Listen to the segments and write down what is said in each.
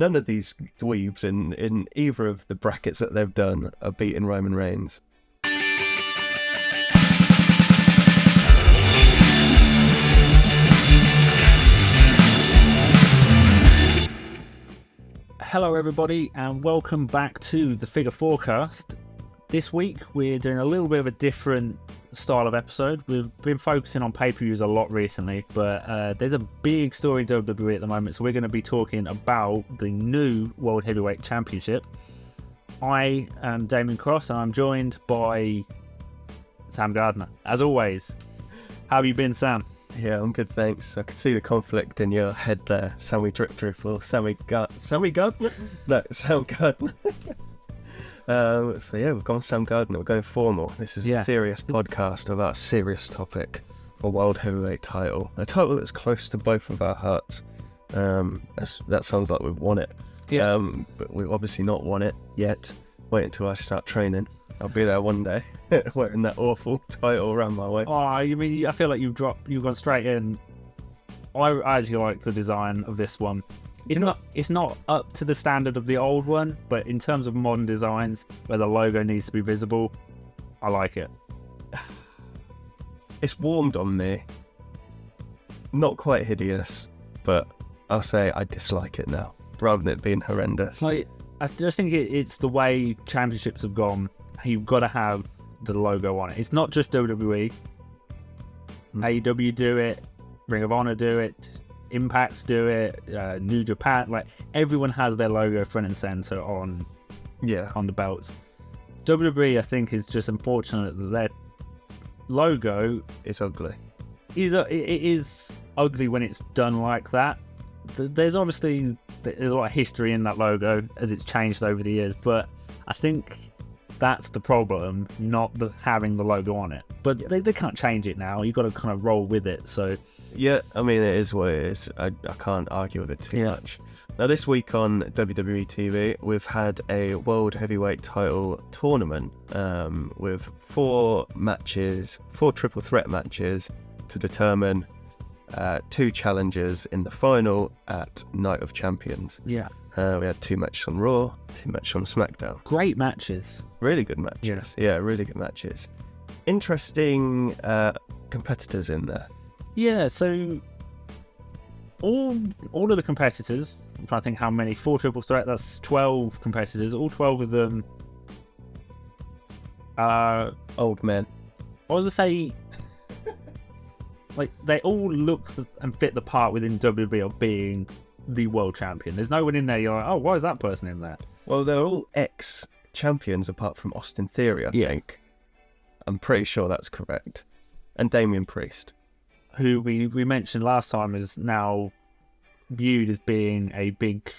None of these dweebs in either of the brackets that they've done are beating Roman Reigns. Hello everybody and welcome back to the Figure Forecast. This week we're doing a little bit of a different style of episode. We've been focusing on pay-per-views a lot recently, but there's a big story in WWE at the moment, so we're going to be talking about the new World Heavyweight Championship. I am Damien Cross and I'm joined by Sam Gardner. As always, how have you been, Sam? Yeah, I'm good, thanks. I could see the conflict in your head there. Sammy Drip or Sammy Gardner? No, Sam Gardner. So yeah, we've gone Sam Gardner. We're going formal. This is a serious podcast about a serious topic, a World Heavyweight title. A title that's close to both of our hearts. That sounds like we've won it. Yeah. But we've obviously not won it yet. Wait until I start training. I'll be there one day, wearing that awful title around my waist. Oh, you mean, I feel like you've gone straight in. I actually like the design of this one. It's not up to the standard of the old one, but in terms of modern designs, where the logo needs to be visible, I like it. It's warmed on me. Not quite hideous, but I'll say I dislike it now, rather than it being horrendous. I just think it's the way championships have gone. You've got to have the logo on it. It's not just WWE. AEW do it, Ring of Honor do it, Impact do it, New Japan. Like, everyone has their logo front and center on the belts. WWE, I think, is just unfortunate that their logo is ugly. It is ugly when it's done like that. There's a lot of history in that logo as it's changed over the years, but I think that's the problem, not having the logo on it. But they can't change it now. You've got to kind of roll with it. So yeah, I mean, it is what it is. I can't argue with it too much. Now, this week on WWE TV, we've had a World Heavyweight title tournament with four triple threat matches to determine two challengers in the final at Night of Champions. Yeah. We had two matches on Raw, two matches on SmackDown. Great matches. Really good matches. Yeah, really good matches. Interesting competitors in there. Yeah, so all of the competitors, I'm trying to think how many, 4 triple threat, that's 12 competitors, all 12 of them old men. I was going to say, like, they all look and fit the part within WWE of being the world champion. There's no one in there you're like, oh, why is that person in there? Well, they're all ex-champions apart from Austin Theory, I think. I'm pretty sure that's correct. And Damian Priest, who we mentioned last time, is now viewed as being a big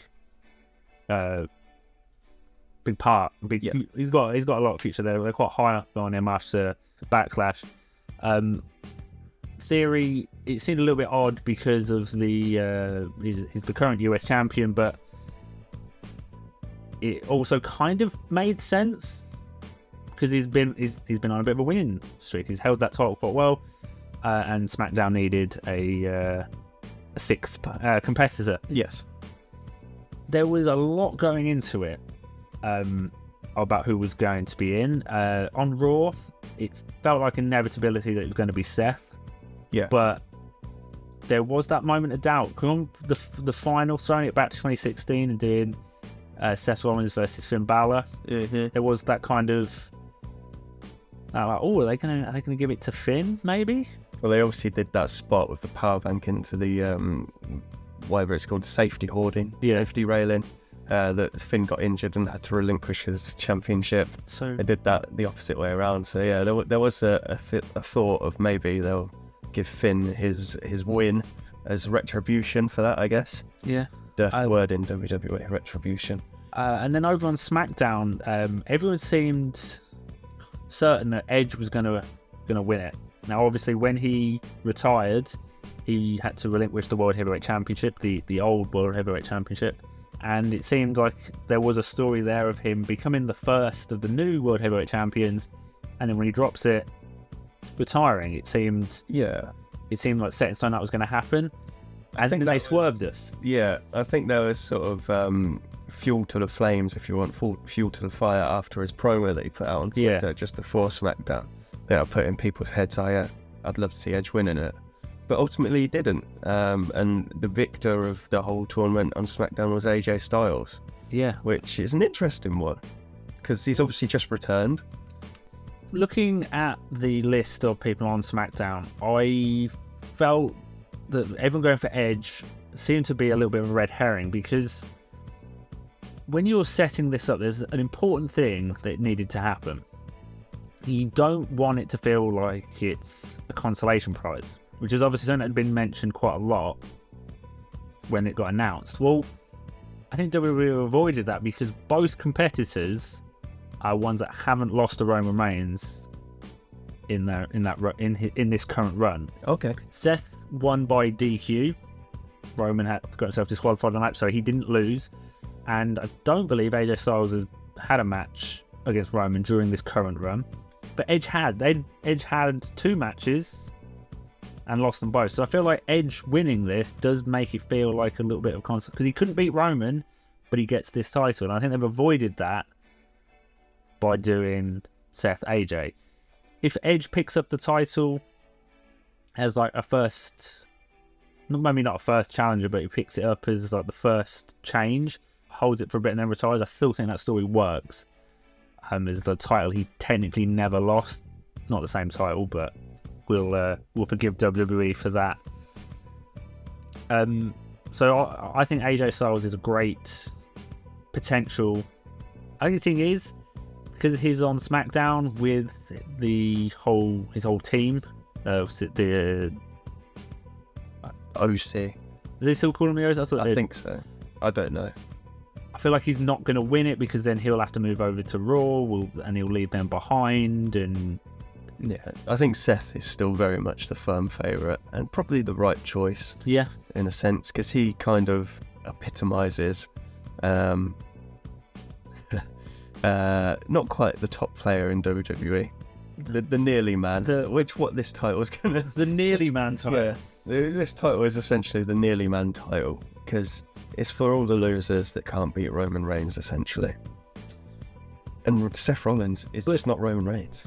part. He's got a lot of future there. They're quite high up on him after Backlash. Theory, it seemed a little bit odd because of he's the current US champion, but it also kind of made sense because he's been on a bit of a winning streak. He's held that title quite well, and SmackDown needed a sixth competitor. Yes, there was a lot going into it about who was going to be in. On Raw, it felt like inevitability that it was going to be Seth. Yeah, but there was that moment of doubt. The final, throwing it back to 2016 and doing Seth Rollins versus Finn Balor. Mm-hmm. There was that kind of like, oh, are they gonna give it to Finn? Maybe. Well, they obviously did that spot with the power bank into the whatever it's called, safety hoarding, safety railing. That Finn got injured and had to relinquish his championship. So they did that the opposite way around. So yeah, there was a thought of maybe they'll give Finn his win as retribution for that, I guess. Yeah. The word in WWE, retribution. And then over on SmackDown, everyone seemed certain that Edge was gonna win it. Now, obviously, when he retired, he had to relinquish the World Heavyweight Championship, the old World Heavyweight Championship. And it seemed like there was a story there of him becoming the first of the new World Heavyweight Champions, and then when he drops it, retiring. It seemed like set in stone that was going to happen. And think they that swerved us. Yeah, I think there was sort of fuel to the flames, if you want, fuel to the fire after his promo that he put out on Twitter just before SmackDown. Yeah, put in people's heads, I'd love to see Edge winning it. But ultimately he didn't. And the victor of the whole tournament on SmackDown was AJ Styles. Yeah. Which is an interesting one, because he's obviously just returned. Looking at the list of people on SmackDown, I felt that everyone going for Edge seemed to be a little bit of a red herring, because when you're setting this up, there's an important thing that needed to happen. You don't want it to feel like it's a consolation prize, which is obviously something that had been mentioned quite a lot when it got announced. Well, I think WWE avoided that because both competitors are ones that haven't lost to Roman Reigns in this current run. Okay. Seth won by DQ. Roman got himself disqualified in the match, so he didn't lose. And I don't believe AJ Styles has had a match against Roman during this current run. But Edge had. Edge had 2 matches and lost them both. So I feel like Edge winning this does make it feel like a little bit of constant, because he couldn't beat Roman, but he gets this title. And I think they've avoided that by doing Seth AJ. If Edge picks up the title as like a first, maybe not a first challenger, but he picks it up as like the first change, holds it for a bit and then retires, I still think that story works. As the title he technically never lost, not the same title, but we'll forgive WWE for that. So I think AJ Styles is a great potential. Only thing is, because he's on SmackDown with his whole team, the OC. Do they still call him the OC? I think so. I don't know. I feel like he's not going to win it, because then he'll have to move over to Raw, and he'll leave them behind. And yeah, I think Seth is still very much the firm favourite, and probably the right choice. Yeah, in a sense, because he kind of epitomises not quite the top player in WWE, the nearly man. What this title is gonna the nearly man title. Yeah, this title is essentially the nearly man title, because it's for all the losers that can't beat Roman Reigns, essentially. And Seth Rollins is just not Roman Reigns.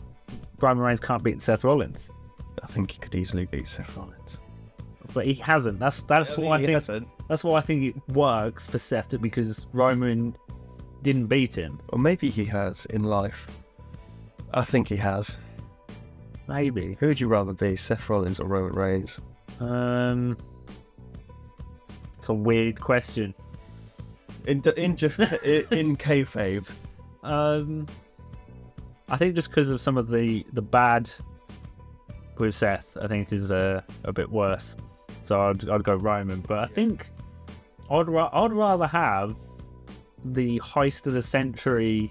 Roman Reigns can't beat Seth Rollins. I think he could easily beat Seth Rollins, but he hasn't. That's why I think. That's why I think it works for Seth, because Roman didn't beat him. Or maybe he has in life. I think he has. Maybe. Who would you rather be, Seth Rollins or Roman Reigns? It's a weird question. In kayfabe. I think just because of some of the bad with Seth, I think is a bit worse. So I'd go Roman, but I think I'd rather have the heist of the century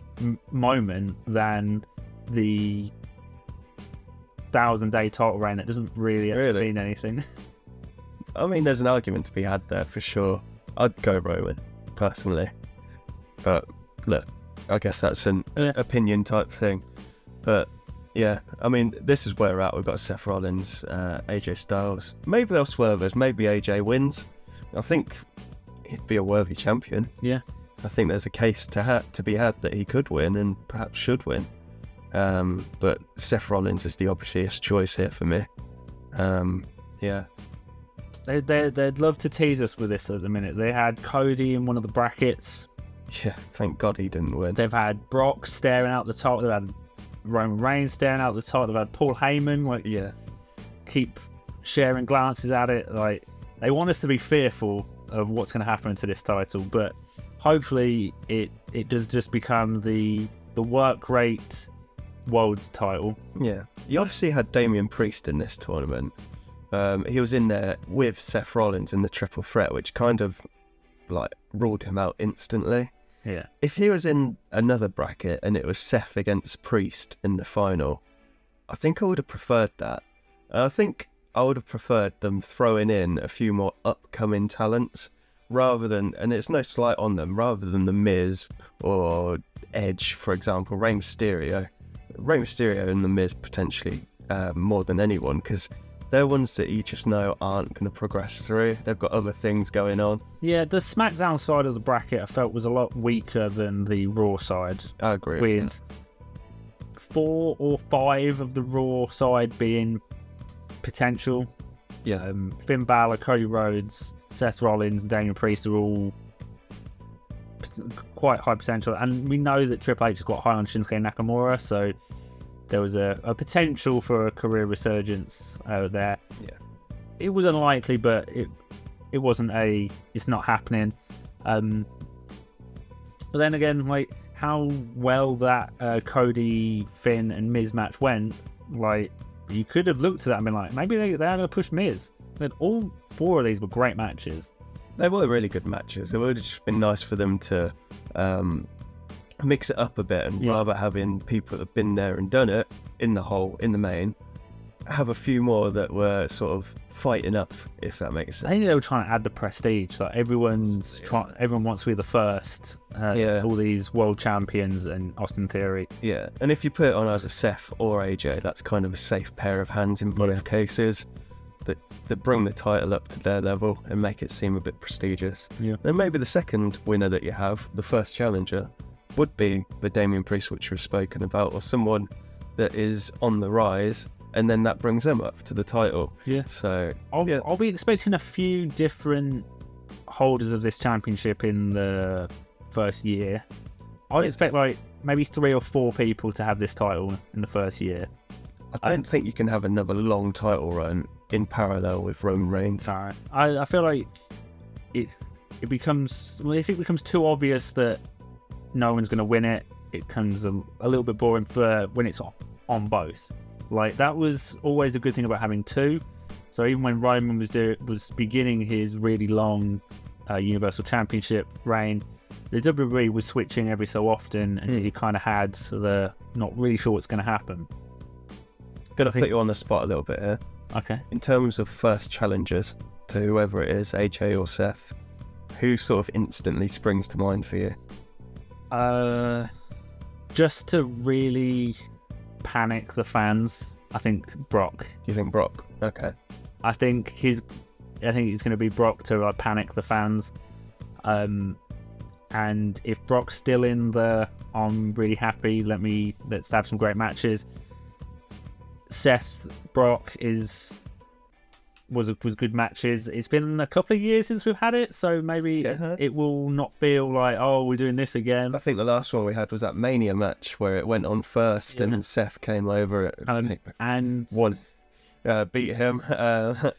moment than the 1,000-day title reign that doesn't really mean anything. I mean, there's an argument to be had there for sure. I'd go Roman, personally. But look, I guess that's an opinion type thing. But yeah, I mean, this is where we're at. We've got Seth Rollins, AJ Styles. Maybe they'll swerve us. Maybe AJ wins. I think he'd be a worthy champion. Yeah. I think there's a case to be had that he could win and perhaps should win. But Seth Rollins is the obvious choice here for me. Yeah. They'd love to tease us with this at the minute. They had Cody in one of the brackets. Yeah, thank God he didn't win. They've had Brock staring out the title. They've had Roman Reigns staring out the title. They've had Paul Heyman keep sharing glances at it. Like, they want us to be fearful of what's going to happen to this title, but hopefully it does just become the work rate world title. Yeah, you obviously had Damian Priest in this tournament. He was in there with Seth Rollins in the triple threat, which kind of like ruled him out instantly. Yeah. If he was in another bracket and it was Seth against Priest in the final, I think I would have preferred that. I think I would have preferred them throwing in a few more upcoming talents rather than, and it's no slight on them, rather than The Miz or Edge, for example, Rey Mysterio and The Miz potentially more than anyone, because they're ones that you just know aren't going to progress through. They've got other things going on. Yeah, the SmackDown side of the bracket I felt was a lot weaker than the Raw side. I agree. With 4 or 5 of the Raw side being potential. Yeah. Finn Balor, Cody Rhodes, Seth Rollins, and Damian Priest are all quite high potential, and we know that Triple H has got high on Shinsuke Nakamura, so there was a potential for a career resurgence there. Yeah. It was unlikely, but it wasn't it's not happening. But then again, like how well that Cody, Finn, and Miz match went, like you could have looked at that and been like, maybe they're going to push Miz. But all 4 of these were great matches. They were really good matches. It would have just been nice for them to mix it up a bit, and rather having people that have been there and done it in the main, have a few more that were sort of fighting up, if that makes sense. I think they were trying to add the prestige. Like everyone wants to be the first. All these world champions and Austin Theory. Yeah, and if you put it on either Seth or AJ, that's kind of a safe pair of hands in both cases. That bring the title up to their level and make it seem a bit prestigious. Yeah. Then maybe the second winner that you have, the first challenger, would be the Damian Priest, which we've spoken about, or someone that is on the rise, and then that brings them up to the title. Yeah. So I'll be expecting a few different holders of this championship in the first year. I'd expect like maybe 3 or 4 people to have this title in the first year. I don't think you can have another long title run in parallel with Roman Reigns. No, I feel like it becomes, well, if it becomes too obvious that no one's going to win it, it becomes a little bit boring for when it's on both. Like that was always a good thing about having 2. So even when Roman was beginning his really long Universal Championship reign, the WWE was switching every so often, and you kind of had the not really sure what's going to happen. Gonna put you on the spot a little bit here. Okay. In terms of first challengers to whoever it is, AJ or Seth, who sort of instantly springs to mind for you? Just to really panic the fans, I think Brock. You think Brock? Okay. I think it's going to be Brock to like panic the fans. And if Brock's still in the, I'm really happy. Let's have some great matches. Seth, Brock was good matches. It's been a couple of years since we've had it, so maybe it will not feel like, oh, we're doing this again. I think the last one we had was that Mania match where it went on first, and Seth came over and won, beat him,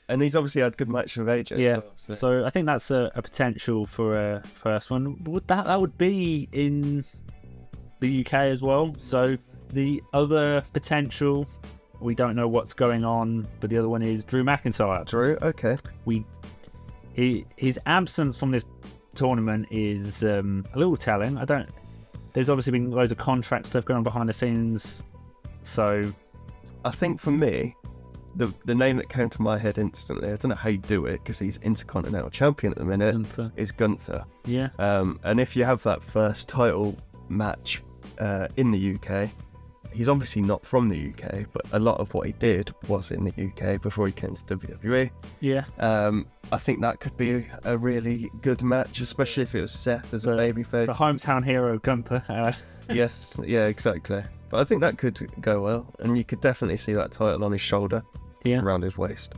and he's obviously had good matches with AJ. Yeah, well, so I think that's a potential for a first one. That would be in the UK as well. So the other potential, we don't know what's going on, but the other one is Drew McIntyre. Drew, okay. His absence from this tournament is a little telling. There's obviously been loads of contract stuff going on behind the scenes, so I think for me, the name that came to my head instantly, I don't know how you do it because he's Intercontinental Champion at the minute, is Gunther. Yeah. And if you have that first title match in the UK, he's obviously not from the UK, but a lot of what he did was in the UK before he came to WWE. Yeah. I think that could be a really good match, especially if it was Seth as a babyface. The hometown hero, Gunther. Yes, yeah, exactly. But I think that could go well, and you could definitely see that title on his shoulder, around his waist.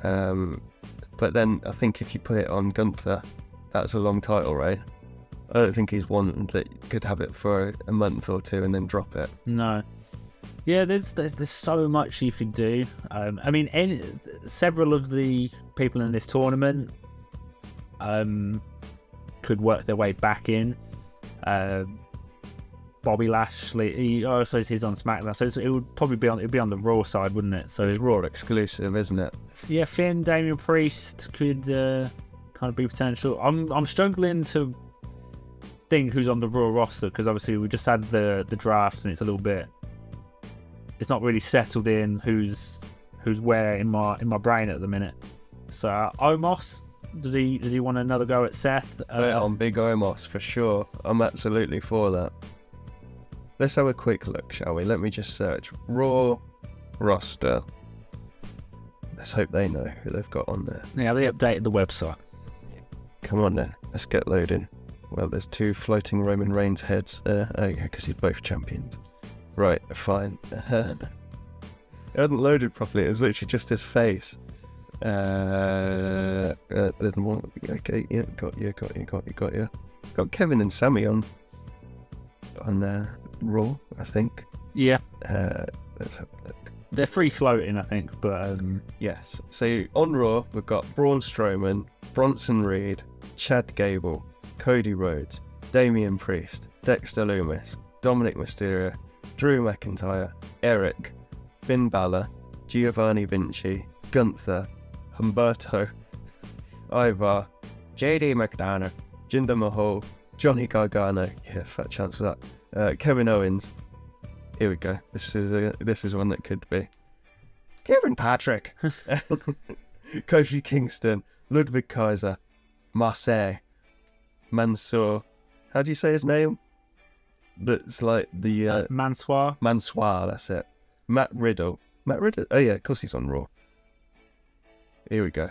But then I think if you put it on Gunther, that's a long title reign. I don't think he's one that could have it for a month or 2 and then drop it. No. Yeah, there's so much you could do. I mean, several of the people in this tournament could work their way back in. Bobby Lashley, I suppose he's on SmackDown, so it would probably be on the Raw side, wouldn't it? So it's Raw exclusive, isn't it? Yeah, Finn, Damian Priest could kind of be potential. I'm struggling to think who's on the Raw roster because obviously we just had the draft and it's not really settled in who's where in my brain at the minute. So Omos, does he want another go at Seth? On Big Omos for sure. I'm absolutely for that. Let's have a quick look, shall we? Let me just search Raw roster. Let's hope they know who they've got on there. Yeah, they updated the website. Come on then, let's get loading. Well, there's 2 floating Roman Reigns heads. Oh yeah, because you're both champions. Right, fine. It hadn't loaded properly. It was literally just his face. There's more. Okay, yeah, got you. Got Kevin and Sammy on Raw, I think. Yeah. Let's have a look. They're free floating, I think, but Yes. So on Raw, we've got Braun Strowman, Bronson Reed, Chad Gable, Cody Rhodes, Damian Priest, Dexter Lumis, Dominic Mysterio, Drew McIntyre, Eric, Finn Balor, Giovanni Vinci, Gunther, Humberto, Ivar, JD McDonough, Jinder Mahal, Johnny Gargano. Yeah, fat chance for that. Kevin Owens. Here we go. This is one that could be. Kevin Patrick. Kofi Kingston, Ludwig Kaiser, Marseille, Mansoor. How do you say his name? That's like the Mansoor. Mansoor, that's it. Matt Riddle. Oh yeah, of course he's on Raw. Here we go.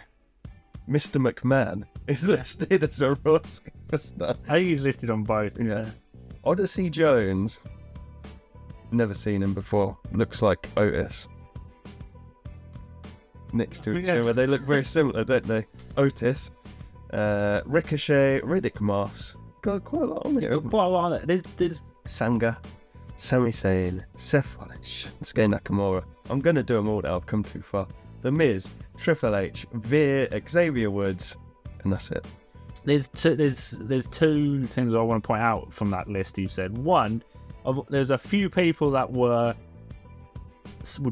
Mr. McMahon is listed as a Raw superstar. I think he's listed on both. Yeah. Odyssey Jones. Never seen him before. Looks like Otis. Next to each other. They look very similar, don't they? Otis. Ricochet, Riddick Moss. Got quite a lot on here. Quite a lot on it. There's Sanga, Sami Zayn, Seth Rollins, Shinsuke Nakamura. I'm going to do them all now. I've come too far. The Miz, Triple H, Veer, Xavier Woods, and that's it. There's two things I want to point out from that list you said. One, there's a few people that would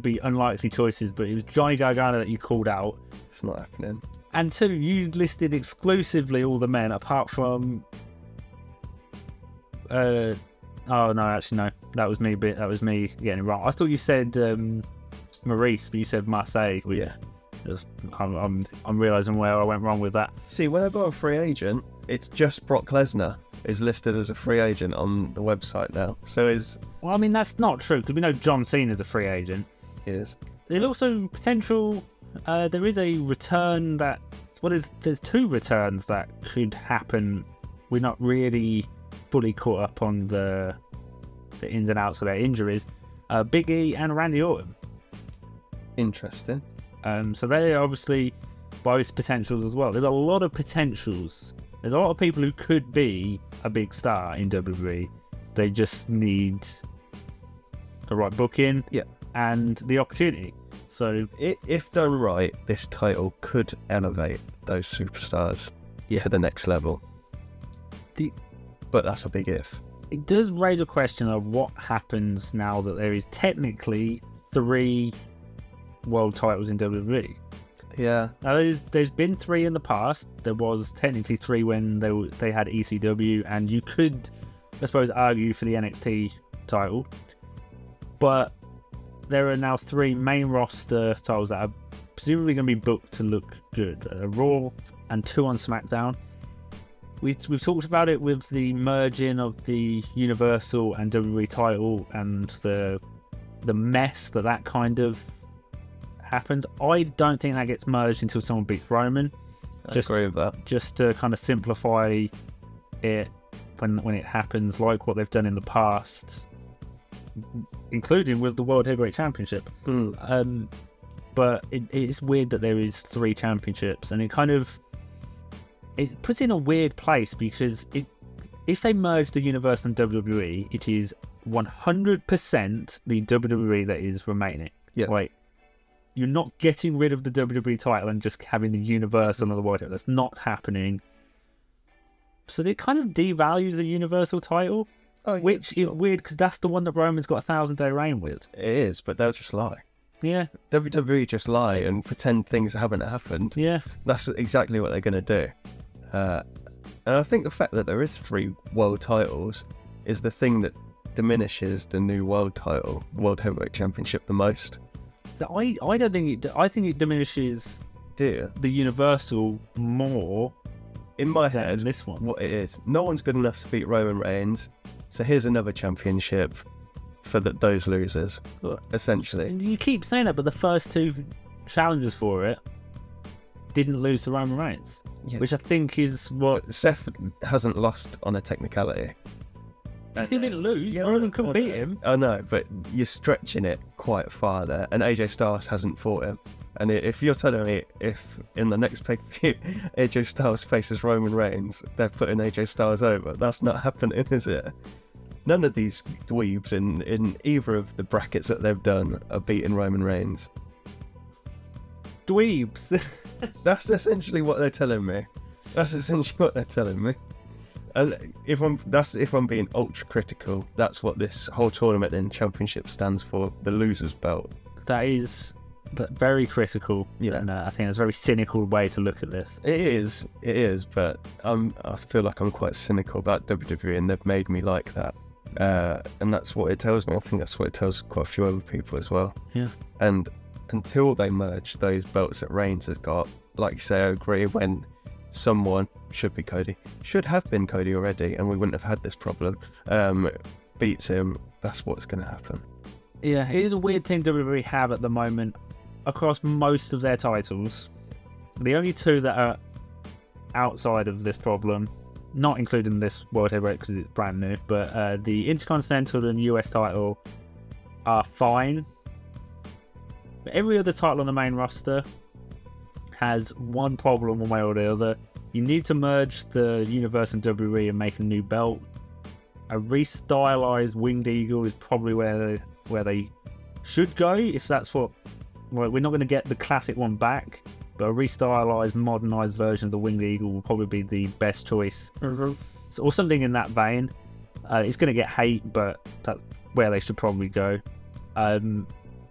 be unlikely choices, but it was Johnny Gargano that you called out. It's not happening. And 2, you listed exclusively all the men apart from. Oh no, actually no, that was me getting it wrong. I thought you said Maurice, but you said Marseille. Yeah. I'm realising where I went wrong with that. See, when I got a free agent, it's just Brock Lesnar is listed as a free agent on the website now. So well, I mean, that's not true, because we know John Cena's a free agent. He is. There's also potential. There is a return that. There's 2 returns that could happen. We're not really fully caught up on the ins and outs of their injuries. Big E and Randy Orton. Interesting. So they're obviously both potentials as well. There's a lot of potentials. There's a lot of people who could be a big star in WWE. They just need the right booking, and the opportunity. So if done right, this title could elevate those superstars to the next level. But that's a big if. It does raise a question of what happens now that there is technically 3 world titles in WWE. Yeah. Now, there's been 3 in the past. There was technically 3 when they had ECW, and you could, I suppose, argue for the NXT title. But there are now 3 main roster titles that are presumably going to be booked to look good. Raw and 2 on SmackDown. We've talked about it with the merging of the Universal and WWE title and the mess that kind of happens. I don't think that gets merged until someone beats Roman. I agree with that. Just to kind of simplify it when it happens, like what they've done in the past, including with the World Heavyweight Championship. But it's weird that there is 3 championships, and it puts in a weird place, because if they merge the Universal and WWE, it is 100% the WWE that is remaining. Yeah. Like, you're not getting rid of the WWE title and just having the Universal and the World title. That's not happening. So it kind of devalues the Universal title, which is weird, because that's the one that Roman's got a 1,000-day reign with. It is, but they'll just lie. Yeah. WWE just lie and pretend things haven't happened. Yeah. That's exactly what they're going to do. And I think the fact that there is 3 world titles is the thing that diminishes the new world title, World Heavyweight Championship, the most. So I don't think I think it diminishes the Universal more. In my head, this one, what it is, no one's good enough to beat Roman Reigns, so here's another championship for those losers, essentially. You keep saying that, but the first 2 challengers for it didn't lose to Roman Reigns, which I think is what... Seth hasn't lost on a technicality. He still didn't lose. Roman couldn't beat him. I know, but you're stretching it quite far there, and AJ Styles hasn't fought him. And if you're telling me if in the next pay-per-view AJ Styles faces Roman Reigns, they're putting AJ Styles over, that's not happening, is it? None of these dweebs in either of the brackets that they've done are beating Roman Reigns. Dweebs. That's essentially what they're telling me. And if I'm being ultra critical, that's what this whole tournament and championship stands for, the loser's belt. That is very critical. Yeah. And I think it's a very cynical way to look at this. It is, but I feel like I'm quite cynical about WWE, and they've made me like that. And that's what it tells me. I think that's what it tells quite a few other people as well. Yeah. And until they merge those belts that Reigns has got, like you say, I agree, when someone should have been Cody already, and we wouldn't have had this problem, beats him, that's what's going to happen. Yeah, it is a weird thing WWE have at the moment across most of their titles. The only two that are outside of this problem, not including this World Heavyweight because it's brand new, but the Intercontinental and US title are fine. But every other title on the main roster has one problem one way or the other. You need to merge the Universe and WWE and make a new belt. A restylized Winged Eagle is probably where they should go, if that's what... Well, we're not going to get the classic one back, but a restylized, modernized version of the Winged Eagle will probably be the best choice. Mm-hmm. So, or something in that vein. It's going to get hate, but that's where they should probably go.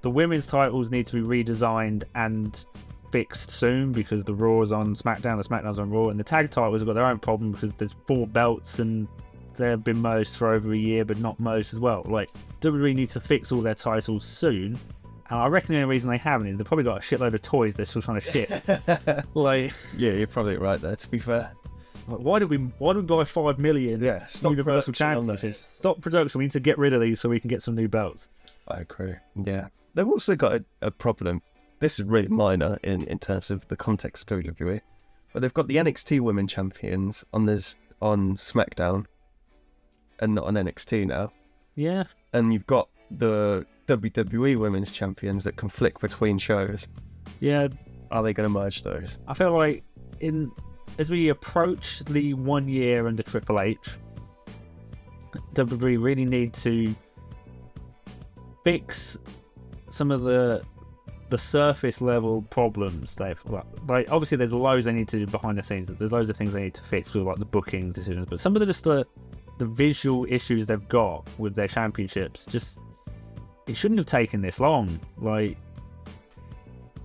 The women's titles need to be redesigned and fixed soon, because the Raw's on SmackDown, the SmackDown's on Raw, and the tag titles have got their own problem because there's 4 belts and they've been merged for over a year but not merged as well. Like, WWE needs to fix all their titles soon, and I reckon the only reason they haven't is they've probably got a shitload of toys they're still trying to ship. Like, yeah, you're probably right there, to be fair. Like, why did we buy 5 million Universal Championships? Stop production, we need to get rid of these so we can get some new belts. I agree. Yeah. They've also got a problem. This is really minor in terms of the context of WWE, but they've got the NXT Women Champions on SmackDown and not on NXT now. Yeah. And you've got the WWE Women's Champions that can flick between shows. Yeah. Are they going to merge those? I feel like as we approach the 1 year under Triple H, WWE really need to fix some of the surface level problems they've like. Obviously there's loads they need to do behind the scenes, there's loads of things they need to fix with like the booking decisions, but some of the visual issues they've got with their championships, just it shouldn't have taken this long. Like,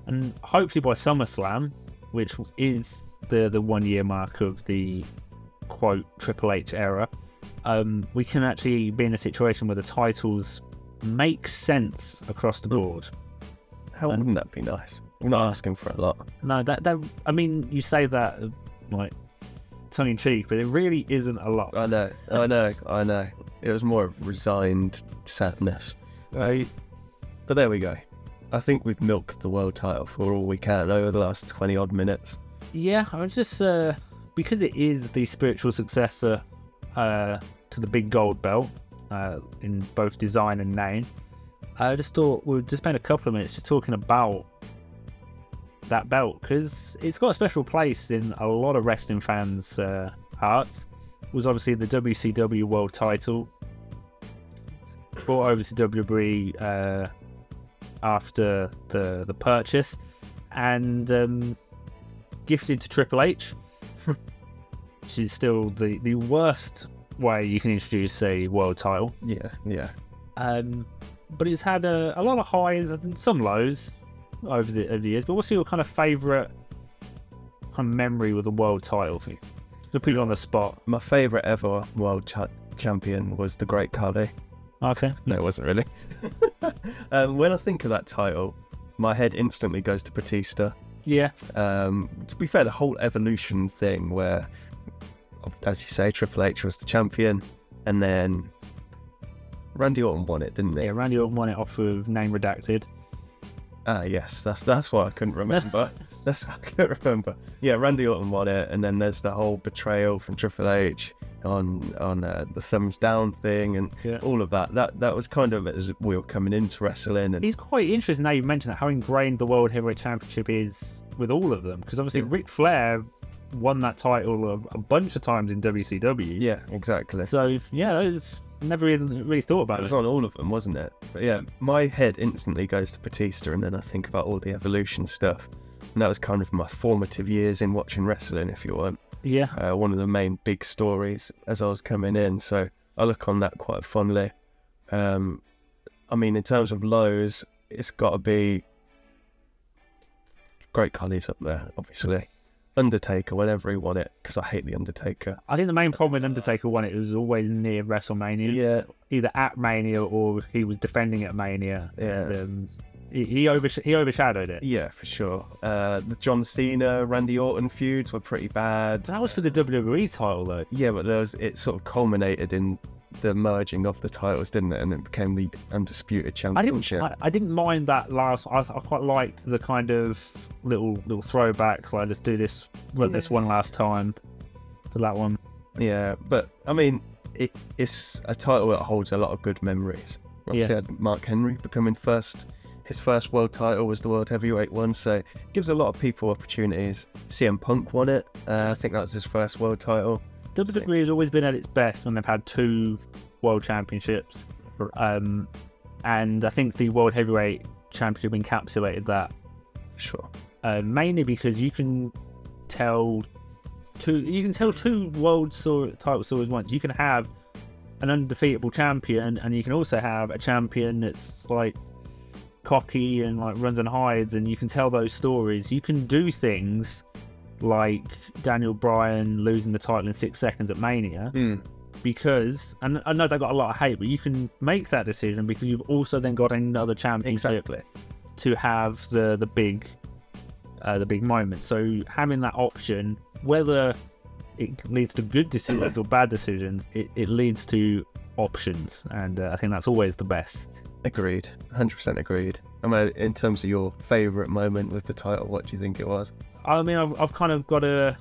and hopefully by SummerSlam, which is the 1 year mark of the quote Triple H era, we can actually be in a situation where the titles make sense across the board. How wouldn't that be nice? I'm not asking for a lot. No, that I mean, you say that like tongue in cheek, but it really isn't a lot. I know. It was more resigned sadness, right? But there we go. I think we've milked the world title for all we can over the last 20 odd minutes. Yeah, I was just because it is the spiritual successor to the big gold belt in both design and name. I just thought we'd just spend a couple of minutes just talking about that belt, because it's got a special place in a lot of wrestling fans' hearts. It was obviously the WCW world title, brought over to WWE after the purchase, and gifted to Triple H, which is still the worst way you can introduce a world title. Yeah. But it's had a lot of highs and some lows over the years. But what's your kind of favourite kind of memory with the world title for you? To put you on the spot. My favourite ever world champion was the Great Khali. Okay. No, it wasn't really. When I think of that title, my head instantly goes to Batista. Yeah. To be fair, the whole evolution thing where, as you say, Triple H was the champion, and then Randy Orton won it, didn't he? Yeah, Randy Orton won it off of name redacted. Yes, that's why I couldn't remember. That's why I couldn't remember. Yeah, Randy Orton won it, and then there's the whole betrayal from Triple H on the thumbs down thing, and all of that. That was kind of as we were coming into wrestling. And it's quite interesting now you mentioned that, how ingrained the World Heavyweight Championship is with all of them, because obviously Ric Flair won that title a bunch of times in WCW. Yeah, exactly. So yeah, it's never even really thought about it. It was on all of them, wasn't it? But yeah, my head instantly goes to Batista, and then I think about all the Evolution stuff, and that was kind of my formative years in watching wrestling, if you want. Yeah. One of the main big stories as I was coming in, so I look on that quite fondly. I mean, in terms of lows, it's got to be Great Khali's up there, obviously. Undertaker, whenever he won it, because I hate the Undertaker. I think the main problem when Undertaker won it was always near WrestleMania. Yeah. Either at Mania or he was defending at Mania. Yeah. And, he overshadowed it. Yeah, for sure. The John Cena, Randy Orton feuds were pretty bad. That was for the WWE title, though. Yeah, but it sort of culminated in the merging of the titles, didn't it? And it became the Undisputed Championship. I didn't mind that last. I quite liked the kind of little throwback. Like, let's do this one last time for that one. Yeah, but I mean, it's a title that holds a lot of good memories. Obviously, Yeah. had Mark Henry becoming his first world title was the World Heavyweight one, so it gives a lot of people opportunities. CM Punk won it. I think that was his first world title. WWE has always been at its best when they've had 2 world championships. And I think the World Heavyweight Championship encapsulated that. Sure. Mainly because you can tell 2 world title stories once. You can have an undefeatable champion, and you can also have a champion that's like cocky and like runs and hides, and you can tell those stories. You can do things like Daniel Bryan losing the title in 6 seconds at Mania, because, and I know they got a lot of hate, but you can make that decision because you've also then got another championship to have the big moment. So having that option, whether it leads to good decisions or bad decisions, it leads to options, and I think that's always the best. Agreed, 100% agreed. I mean, in terms of your favourite moment with the title, what do you think it was? I mean, I've kind of got a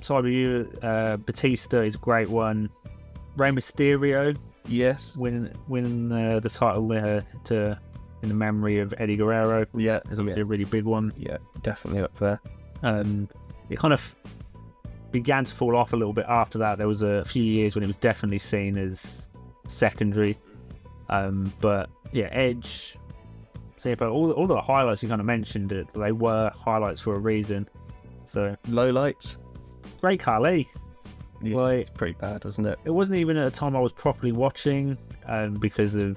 side with you. Batista is a great one. Rey Mysterio, yes, winning the title in the memory of Eddie Guerrero. Yeah, is a really big one. Yeah, definitely up there. It kind of began to fall off a little bit after that. There was a few years when it was definitely seen as secondary. But yeah, Edge, but all the highlights you kind of mentioned, they were highlights for a reason. So lowlights, Great Khali. Yeah, it's pretty bad, wasn't it? It wasn't even at a time I was properly watching, because of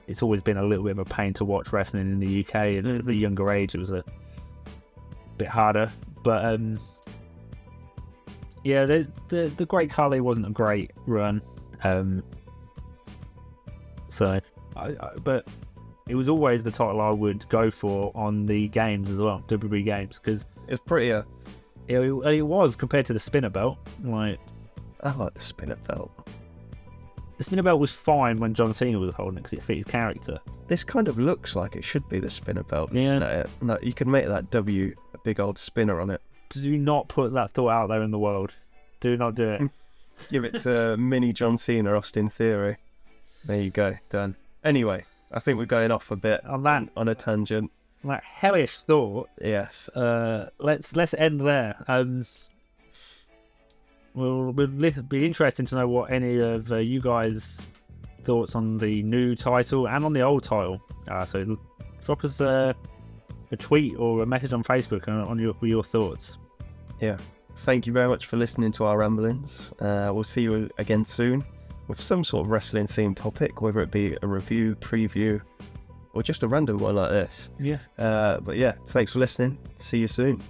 it's always been a little bit of a pain to watch wrestling in the UK, and at the younger age it was a bit harder. But yeah, the Great Khali wasn't a great run. But it was always the title I would go for on the games as well, WWE games, because it was prettier. It was compared to the spinner belt. Like, I like the spinner belt. The spinner belt was fine when John Cena was holding it because it fit his character. This kind of looks like it should be the spinner belt. Yeah. No, you could make that W a big old spinner on it. Do not put that thought out there in the world. Do not do it. Give it to mini John Cena, Austin Theory. There you go, done. Anyway, I think we're going off a bit on a tangent. That hellish thought. Yes. Let's end there. We'll be interesting to know what any of you guys' thoughts on the new title and on the old title. So drop us a tweet or a message on Facebook on your thoughts. Yeah. Thank you very much for listening to our ramblings. We'll see you again soon with some sort of wrestling themed topic, whether it be a review, preview, or just a random one like this. Yeah. But yeah, thanks for listening. See you soon.